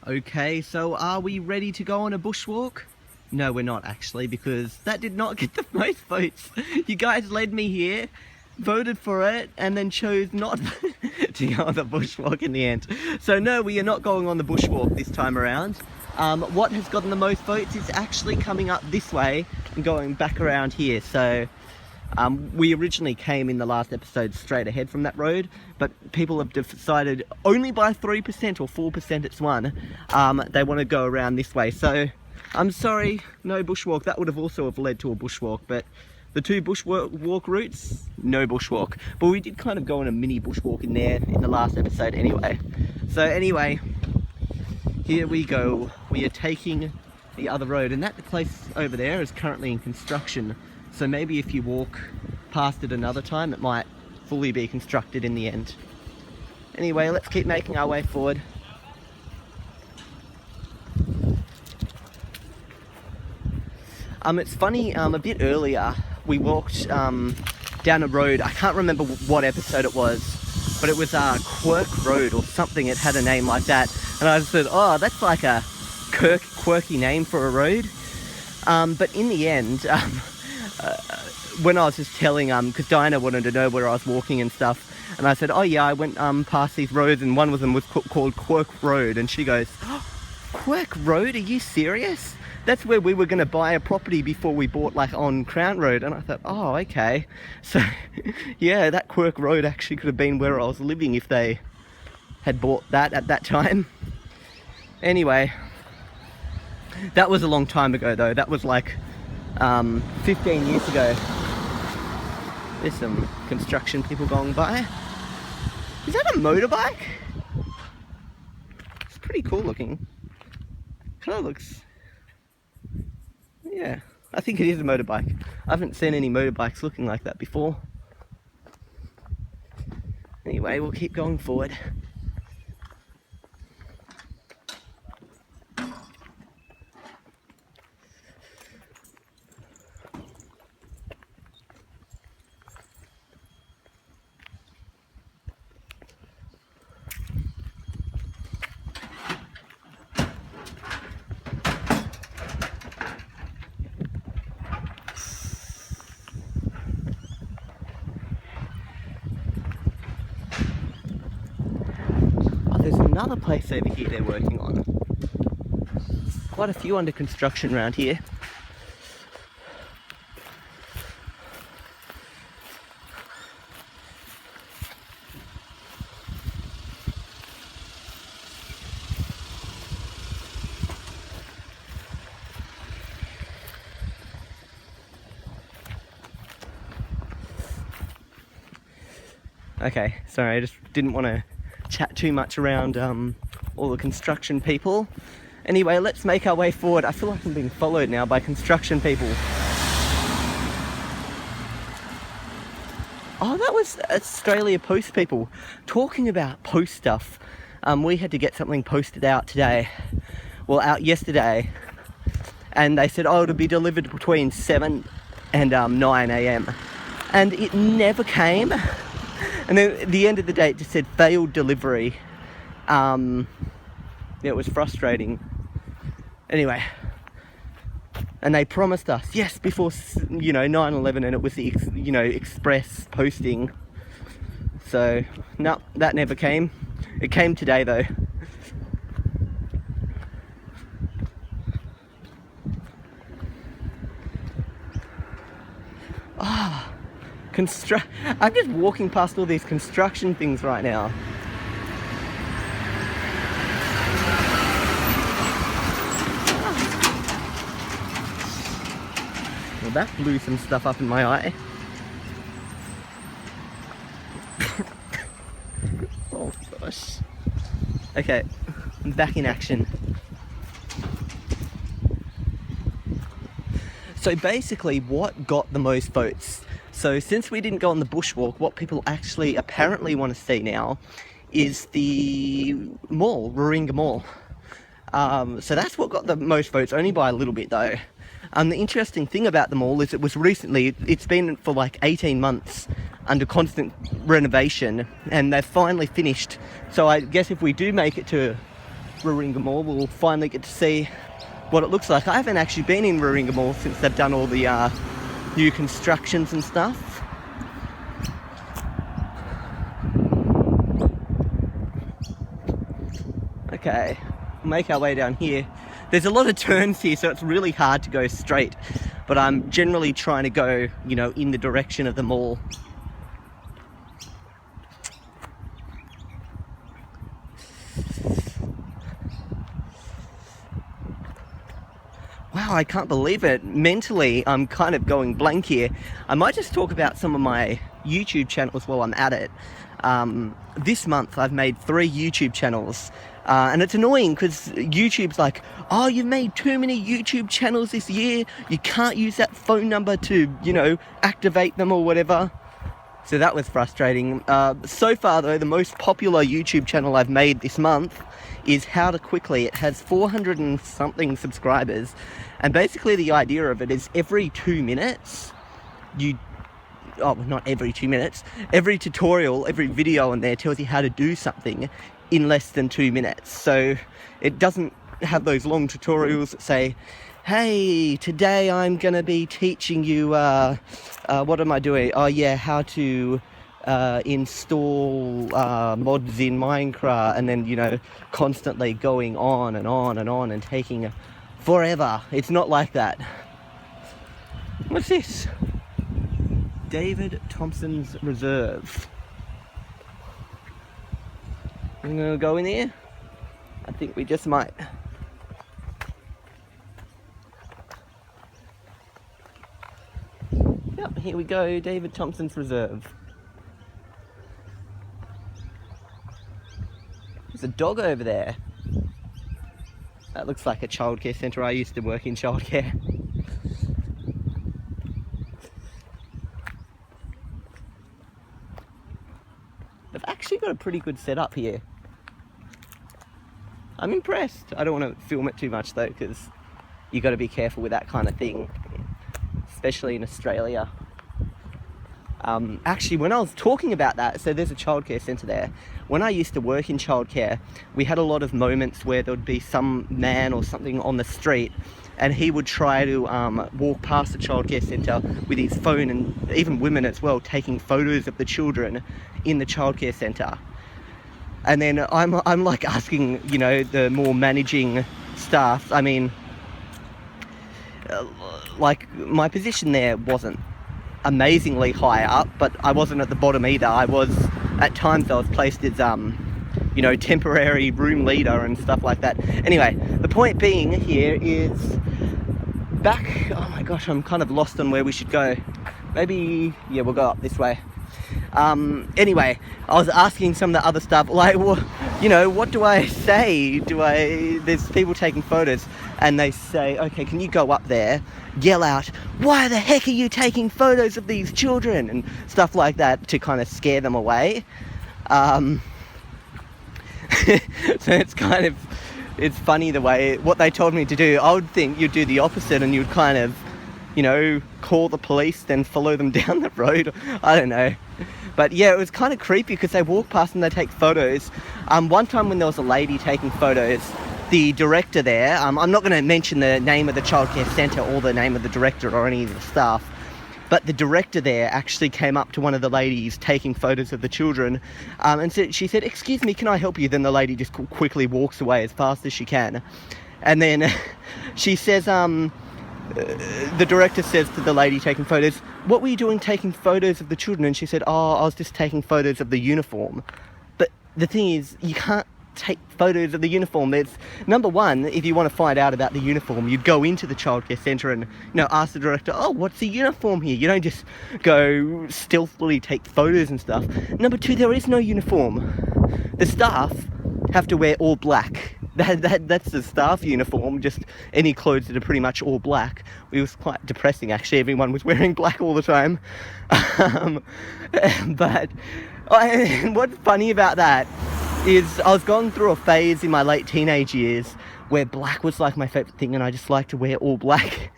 Okay, so are we ready to go on a bushwalk? No, we're not actually, because that did not get the most votes. You guys led me here, voted for it, and then chose not to go on the bushwalk in the end. So no, we are not going on the bushwalk this time around. What has gotten the most votes is actually coming up this way and going back around here. So we originally came in the last episode straight ahead from that road, but people have decided only by 3% or 4% it's won, they want to go around this way. So I'm sorry, no bushwalk. That would have also have led to a bushwalk, but the two bushwalk routes, no bushwalk. But we did kind of go on a mini bushwalk in there in the last episode anyway. So anyway, here we go. We are taking the other road, and that place over there is currently in construction. So maybe if you walk past it another time, it might fully be constructed in the end. Anyway, let's keep making our way forward. It's funny, a bit earlier we walked down a road. I can't remember what episode it was, but it was Quirk Road or something. It had a name like that, and I just said, oh, that's like a quirky name for a road. But in the end, when I was just telling, because Diana wanted to know where I was walking and stuff, and I said, oh yeah, I went past these roads, and one of them was called Quirk Road, and she goes, oh, Quirk Road, are you serious? That's where we were going to buy a property before we bought like on Crown Road. And I thought, oh, okay. So yeah, that Quirk Road actually could have been where I was living if they had bought that at that time. Anyway, that was a long time ago though. That was like 15 years ago. There's some construction people going by. Is that a motorbike? It's pretty cool looking. Kind of looks... Yeah, I think it is a motorbike. I haven't seen any motorbikes looking like that before. Anyway, we'll keep going forward. There's another place over here they're working on. Quite a few under construction around here. Okay, sorry, I just didn't want to chat too much around all the construction people. Anyway, let's make our way forward. I feel like I'm being followed now by construction people. Oh, that was Australia Post people. Talking about post stuff, we had to get something posted out today. Well, out yesterday. And they said, oh, it'll be delivered between 7 and 9 a.m. And it never came. And then at the end of the day, it just said failed delivery. Yeah, it was frustrating. Anyway, and they promised us, yes, before, 9/11, and it was the, express posting. So, no, that never came. It came today, though. I'm just walking past all these construction things right now. Well, that blew some stuff up in my eye. Oh gosh. Okay, I'm back in action. So basically, what got the most votes? So since we didn't go on the bushwalk, what people actually apparently want to see now is the mall, Warringah Mall. So that's what got the most votes, only by a little bit though. The interesting thing about the mall is it's been for like 18 months under constant renovation, and they've finally finished. So I guess if we do make it to Warringah Mall, we'll finally get to see what it looks like. I haven't actually been in Warringah Mall since they've done all the new constructions and stuff. Okay, make our way down here. There's a lot of turns here, so it's really hard to go straight, but I'm generally trying to go, you know, in the direction of the mall. Wow, I can't believe it. Mentally, I'm kind of going blank here. I might just talk about some of my YouTube channels while I'm at it. This month, I've made 3 YouTube channels. And it's annoying because YouTube's like, oh, you've made too many YouTube channels this year. You can't use that phone number to, you know, activate them or whatever. So that was frustrating. So far, though, the most popular YouTube channel I've made this month is How to Quickly. It has 400 and something subscribers. And basically the idea of it is every 2 minutes, not every 2 minutes, every tutorial, every video on there tells you how to do something in less than 2 minutes. So it doesn't have those long tutorials that say, hey, today I'm gonna be teaching you what am I doing? Oh yeah, how to install mods in Minecraft, and then, you know, constantly going on and on and on and taking forever. It's not like that. What's this? David Thompson's Reserve. I'm gonna go in here. I think we just might. Yep, here we go, David Thompson's Reserve. There's a dog over there. That looks like a childcare centre. I used to work in childcare. They've actually got a pretty good setup here. I'm impressed. I don't want to film it too much though, because you got to be careful with that kind of thing, especially in Australia. Actually, when I was talking about that, so there's a childcare centre there. When I used to work in childcare, we had a lot of moments where there would be some man or something on the street, and he would try to walk past the childcare centre with his phone, and even women as well, taking photos of the children in the childcare centre. And then I'm like asking, you know, the more managing staff. I mean, like, my position there wasn't amazingly high up, but I wasn't at the bottom either. At times I was placed as you know, temporary room leader and stuff like that. Anyway, the point being here is back. Oh my gosh, I'm kind of lost on where we should go. Maybe, yeah, we'll go up this way. Anyway, I was asking some of the other stuff, like, well, you know, what do I say? There's people taking photos, and they say, okay, can you go up there, yell out, why the heck are you taking photos of these children? And stuff like that to kind of scare them away. So it's funny the way, what they told me to do. I would think you'd do the opposite, and you'd kind of, you know, call the police, then follow them down the road. I don't know. But yeah, it was kind of creepy because they walk past and they take photos. One time when there was a lady taking photos, the director there, I'm not going to mention the name of the childcare centre or the name of the director or any of the staff, but the director there actually came up to one of the ladies taking photos of the children, and so she said, excuse me, can I help you? Then the lady just quickly walks away as fast as she can. And then she says, the director says to the lady taking photos, what were you doing taking photos of the children? And she said, oh, I was just taking photos of the uniform. But the thing is, you can't take photos of the uniform. There's, number one, if you want to find out about the uniform, you'd go into the childcare centre and, you know, ask the director, oh, what's the uniform here? You don't just go stealthily take photos and stuff. Number two, there is no uniform. The staff have to wear all black. That's the staff uniform, just any clothes that are pretty much all black. It was quite depressing, actually. Everyone was wearing black all the time. But what's funny about that is I was going through a phase in my late teenage years where black was like my favourite thing, and I just liked to wear all black.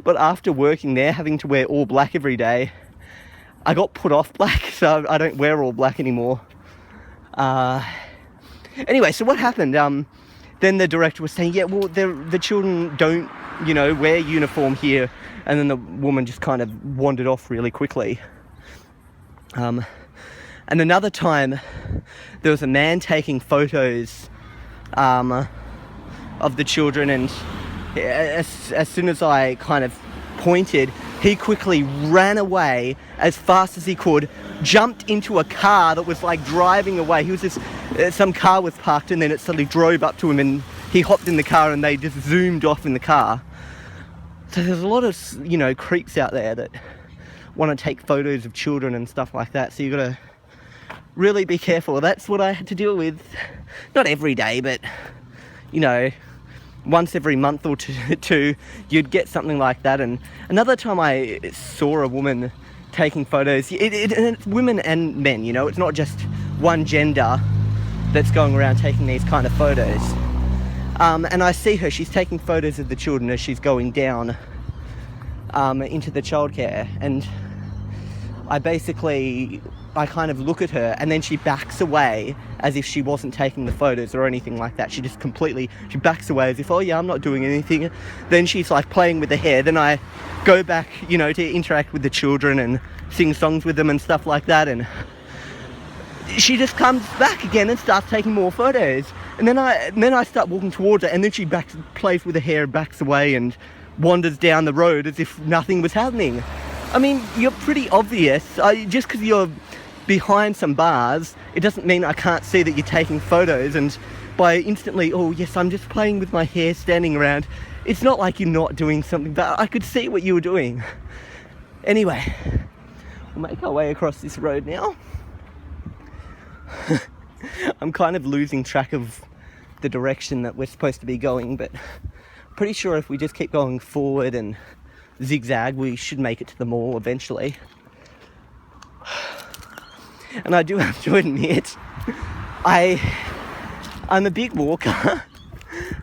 But after working there, having to wear all black every day, I got put off black, so I don't wear all black anymore. Anyway, so what happened? then the director was saying, yeah, well, the children don't, you know, wear uniform here. And then the woman just kind of wandered off really quickly. And another time, there was a man taking photos of the children, and as soon as I kind of pointed, he quickly ran away as fast as he could, jumped into a car that was like driving away. He was just, some car was parked, and then it suddenly drove up to him, and he hopped in the car, and they just zoomed off in the car. So there's a lot of, you know, creeps out there that want to take photos of children and stuff like that. So you got to really be careful. That's what I had to deal with. Not every day, but, you know, once every month or two, you'd get something like that. And another time I saw a woman taking photos, and it's women and men, you know, it's not just one gender that's going around taking these kind of photos. And I see her, she's taking photos of the children as she's going down into the childcare, and I kind of look at her, and then she backs away as if she wasn't taking the photos or anything like that. She backs away as if, oh yeah, I'm not doing anything. Then she's like playing with the hair. Then I go back, you know, to interact with the children and sing songs with them and stuff like that, and she just comes back again and starts taking more photos. And then I start walking towards her, and then she plays with her hair, backs away, and wanders down the road as if nothing was happening. I mean, you're pretty obvious. Just because you're behind some bars, it doesn't mean I can't see that you're taking photos. And by instantly, oh yes, I'm just playing with my hair, standing around, it's not like you're not doing something, but I could see what you were doing. Anyway, we'll make our way across this road now. I'm kind of losing track of the direction that we're supposed to be going, but pretty sure if we just keep going forward and zigzag, we should make it to the mall eventually. And I do have to admit, I'm a big walker,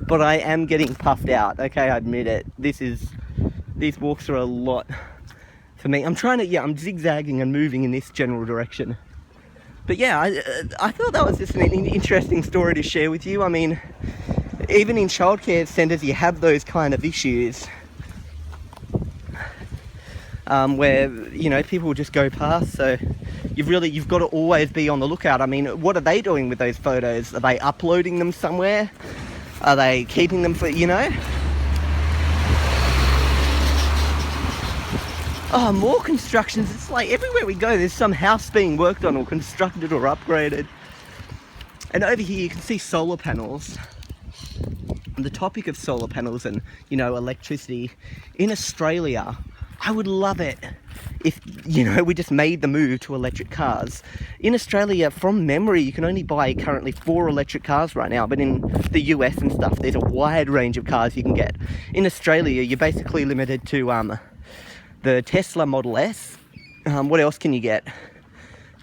but I am getting puffed out. Okay, I admit it. These walks are a lot for me. I'm zigzagging and moving in this general direction. But yeah, I thought that was just an interesting story to share with you. I mean, even in childcare centres, you have those kind of issues where, you know, people just go past. So you've got to always be on the lookout. I mean, what are they doing with those photos? Are they uploading them somewhere? Are they keeping them for, you know? Oh, more constructions. It's like everywhere we go, there's some house being worked on or constructed or upgraded. And over here you can see solar panels. And the topic of solar panels and, you know, electricity. In Australia, I would love it if, you know, we just made the move to electric cars. In Australia, from memory, you can only buy currently 4 electric cars right now. But in the US and stuff, there's a wide range of cars you can get. In Australia, you're basically limited to the Tesla Model S. What else can you get?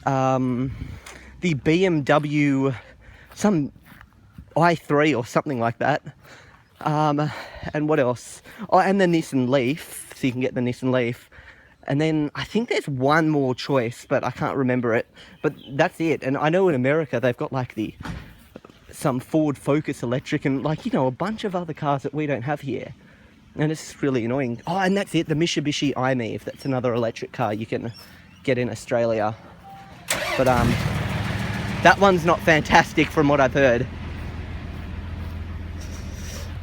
The BMW, some i3 or something like that. And what else? Oh, and the Nissan Leaf. So you can get the Nissan Leaf. And then I think there's one more choice, but I can't remember it. But that's it. And I know in America they've got like some Ford Focus electric and, like, you know, a bunch of other cars that we don't have here. And it's really annoying. Oh, and that's it, the Mitsubishi i-MiEV. That's another electric car you can get in Australia. But that one's not fantastic from what I've heard.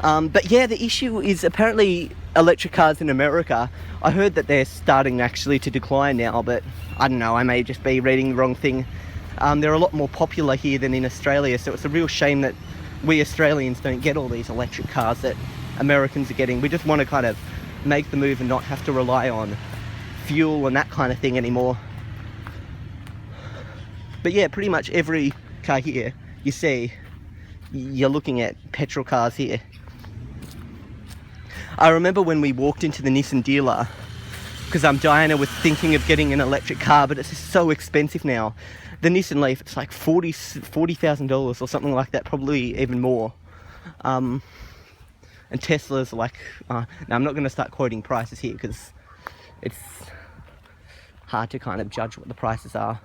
But yeah, the issue is apparently electric cars in America, I heard that they're starting actually to decline now, but I don't know, I may just be reading the wrong thing. They're a lot more popular here than in Australia, so it's a real shame that we Australians don't get all these electric cars that Americans are getting. We just want to kind of make the move and not have to rely on fuel and that kind of thing anymore. But yeah, pretty much every car here you see, you're looking at petrol cars here. I remember when we walked into the Nissan dealer, because Diana was thinking of getting an electric car, but it's just so expensive now. The Nissan Leaf, it's like $40,000 or something like that, probably even more. And Tesla's like, now I'm not going to start quoting prices here because it's hard to kind of judge what the prices are.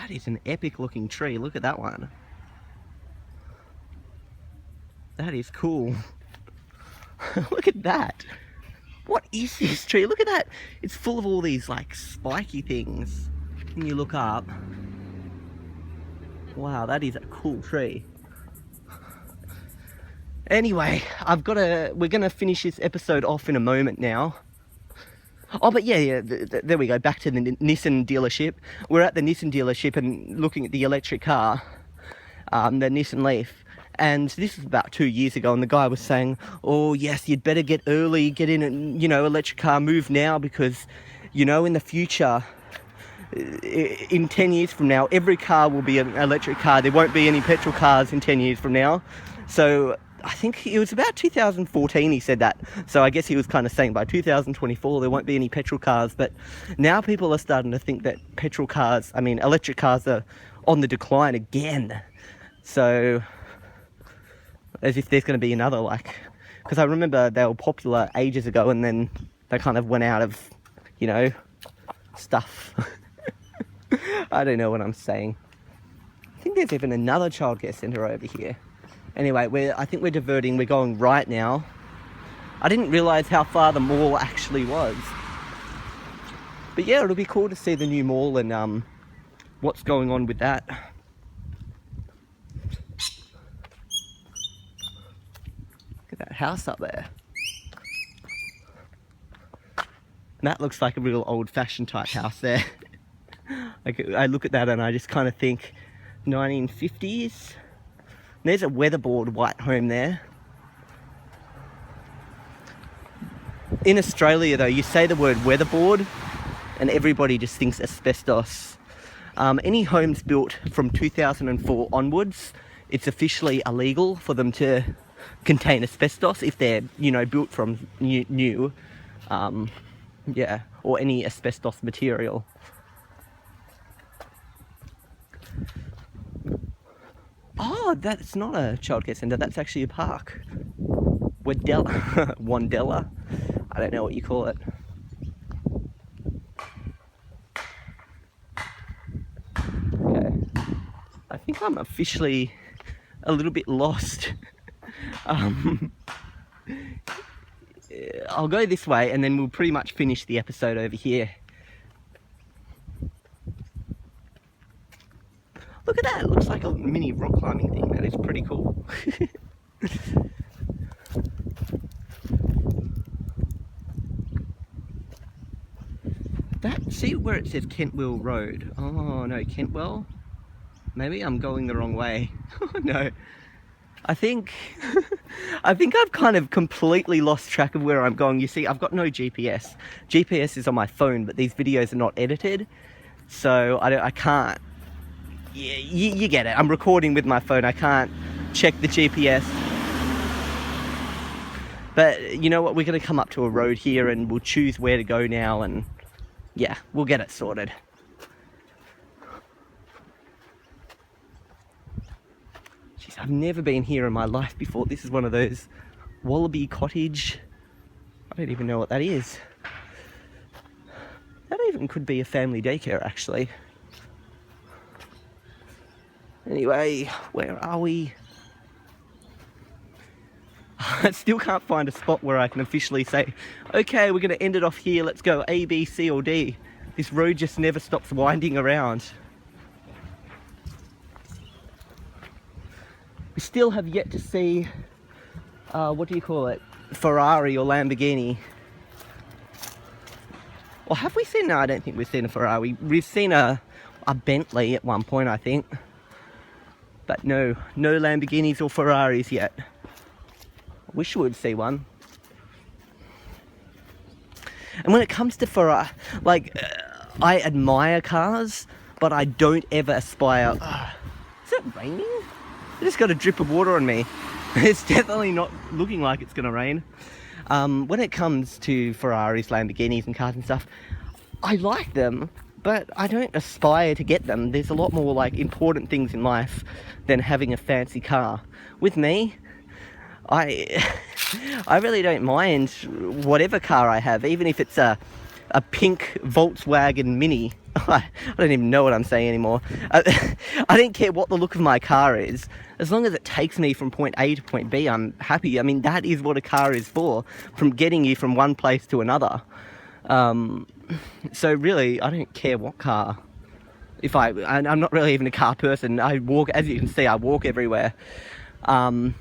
That is an epic looking tree. Look at that one. That is cool. Look at that. What is this tree? Look at that. It's full of all these like spiky things. When you look up. Wow, that is a cool tree. Anyway, we're gonna finish this episode off in a moment now. Oh, but yeah, there we go, back to the Nissan dealership. We're at the Nissan dealership and looking at the electric car, the Nissan Leaf. And this is about 2 years ago, and the guy was saying, oh yes, you'd better get early, get in and, you know, electric car, move now, because, you know, in the future, in 10 years from now, every car will be an electric car. There won't be any petrol cars in 10 years from now. So I think it was about 2014 he said that. So I guess he was kind of saying by 2024 there won't be any petrol cars. But now people are starting to think that electric cars are on the decline again. So as if there's going to be another, like, because I remember they were popular ages ago and then they kind of went out of, you know, stuff. I don't know what I'm saying. I think there's even another childcare centre over here. Anyway, I think we're diverting. We're going right now. I didn't realise how far the mall actually was. But yeah, it'll be cool to see the new mall and what's going on with that. Look at that house up there. That looks like a real old-fashioned type house there. Like, I look at that and I just kind of think 1950s. There's a weatherboard white home there. In Australia though, you say the word weatherboard and everybody just thinks asbestos. Any homes built from 2004 onwards, it's officially illegal for them to contain asbestos if they're, you know, built from new. Yeah, or any asbestos material. Oh, that's not a childcare centre, that's actually a park. Wandella. I don't know what you call it. Okay. I think I'm officially a little bit lost. I'll go this way and then we'll pretty much finish the episode over here. Look at that, it looks like a mini rock climbing thing. That is pretty cool. See where it says Kentwell Road? Oh no, Kentwell? Maybe I'm going the wrong way. Oh no. I think I've kind of completely lost track of where I'm going. You see, I've got no GPS. GPS is on my phone, but these videos are not edited. So I can't. Yeah, you get it. I'm recording with my phone. I can't check the GPS. But you know what? We're going to come up to a road here and we'll choose where to go now. And yeah, we'll get it sorted. Jeez, I've never been here in my life before. This is one of those Wallaby Cottage. I don't even know what that is. That even could be a family daycare, actually. Anyway, where are we? I still can't find a spot where I can officially say, okay, we're going to end it off here. Let's go A, B, C, or D. This road just never stops winding around. We still have yet to see, what do you call it? Ferrari or Lamborghini. Or have we seen? No, I don't think we've seen a Ferrari. We've seen a Bentley at one point, I think. But no Lamborghinis or Ferraris yet. I wish we would see one. And when it comes to Ferrari, like, I admire cars, but I don't ever aspire. Is it raining? I just got a drip of water on me. It's definitely not looking like it's gonna rain. When it comes to Ferraris, Lamborghinis and cars and stuff, I like them, but I don't aspire to get them. There's a lot more like important things in life than having a fancy car. With me, I really don't mind whatever car I have, even if it's a pink Volkswagen Mini. I don't even know what I'm saying anymore. I don't care what the look of my car is. As long as it takes me from point A to point B, I'm happy. I mean, that is what a car is for, from getting you from one place to another. So really, I don't care what car. I'm not really even a car person. I walk, as you can see, I walk everywhere. And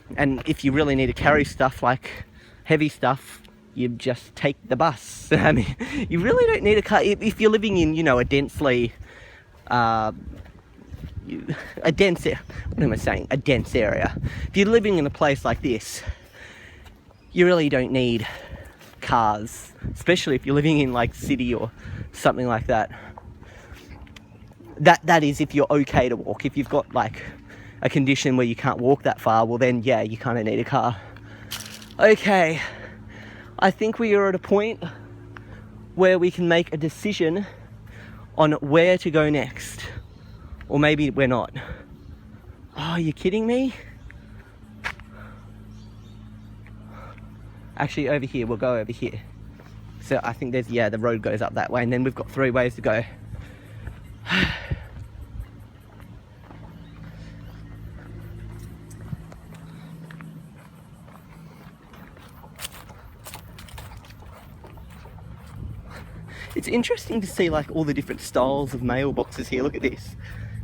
if you really need to carry stuff like heavy stuff, you just take the bus. I mean, you really don't need a car if you're living in, you know, a dense area. What am I saying? A dense area. If you're living in a place like this, you really don't need cars, especially if you're living in like city or something like that. That is if you're okay to walk. If you've got like a condition where you can't walk that far, well then yeah, you kind of need a car. Okay, I think we are at a point where we can make a decision on where to go next. Or maybe we're not. Oh, you're kidding me? Actually, over here, we'll go over here. So I think there's, yeah, the road goes up that way, and then we've got 3 ways to go. It's interesting to see like all the different styles of mailboxes here. Look at this.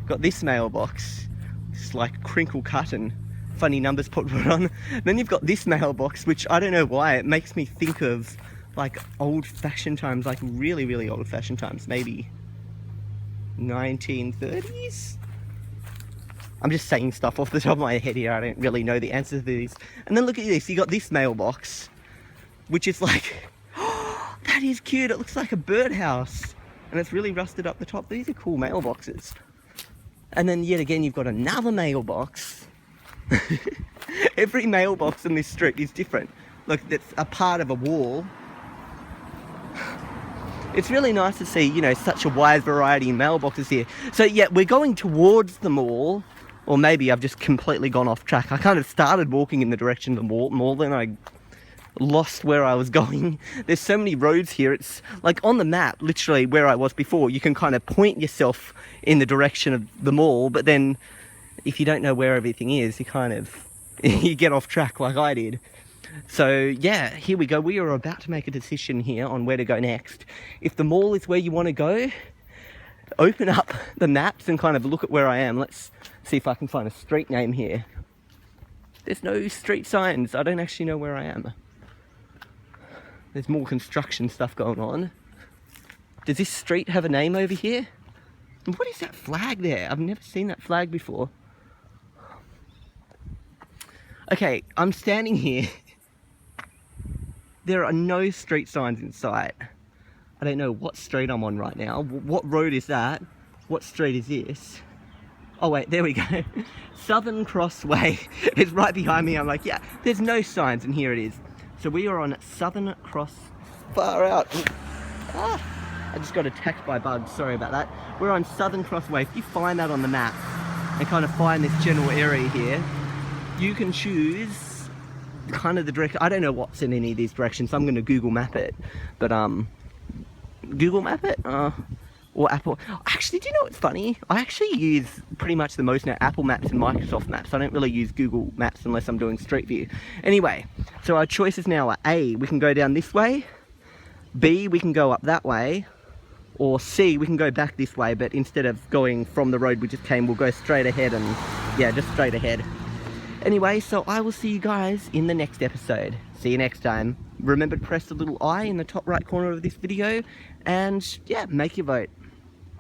Got this mailbox. It's like crinkle cut and funny numbers put on. Then you've got this mailbox, which I don't know why, it makes me think of like old-fashioned times, like really, really old-fashioned times, maybe 1930s? I'm just saying stuff off the top of my head here, I don't really know the answers to these. And then look at this, you got this mailbox, which is like, oh, that is cute, it looks like a birdhouse. And it's really rusted up the top. These are cool mailboxes. And then yet again, you've got another mailbox. Every mailbox in this street is different. Look, that's a part of a wall. It's really nice to see, you know, such a wide variety in mailboxes here. So yeah, we're going towards the mall, or maybe I've just completely gone off track. I kind of started walking in the direction of the mall, then I lost where I was going. There's so many roads here. It's like on the map, literally where I was before, you can kind of point yourself in the direction of the mall, but then if you don't know where everything is, you kind of, you get off track like I did. So yeah, here we go. We are about to make a decision here on where to go next. If the mall is where you want to go, open up the maps and kind of look at where I am. Let's see if I can find a street name here. There's no street signs. I don't actually know where I am. There's more construction stuff going on. Does this street have a name over here? And what is that flag there? I've never seen that flag before. Okay, I'm standing here. There are no street signs in sight. I don't know what street I'm on right now. What road is that? What street is this? Oh wait, there we go. Southern Cross Way. It's right behind me. I'm like, yeah, there's no signs, and here it is. So we are on Southern Cross, far out. Ah, I just got attacked by bugs, sorry about that. We're on Southern Cross Way. If you find that on the map and kind of find this general area here, you can choose kind of the direction. I don't know what's in any of these directions, so I'm going to Google map it. But Google map it? Or Apple. Actually, do you know what's funny? I actually use pretty much the most now Apple Maps and Microsoft Maps. I don't really use Google Maps unless I'm doing Street View. Anyway, so our choices now are A, we can go down this way. B, we can go up that way. Or C, we can go back this way, but instead of going from the road we just came, we'll go straight ahead and, yeah, just straight ahead. Anyway, so I will see you guys in the next episode. See you next time. Remember to press the little I in the top right corner of this video, and yeah, make your vote.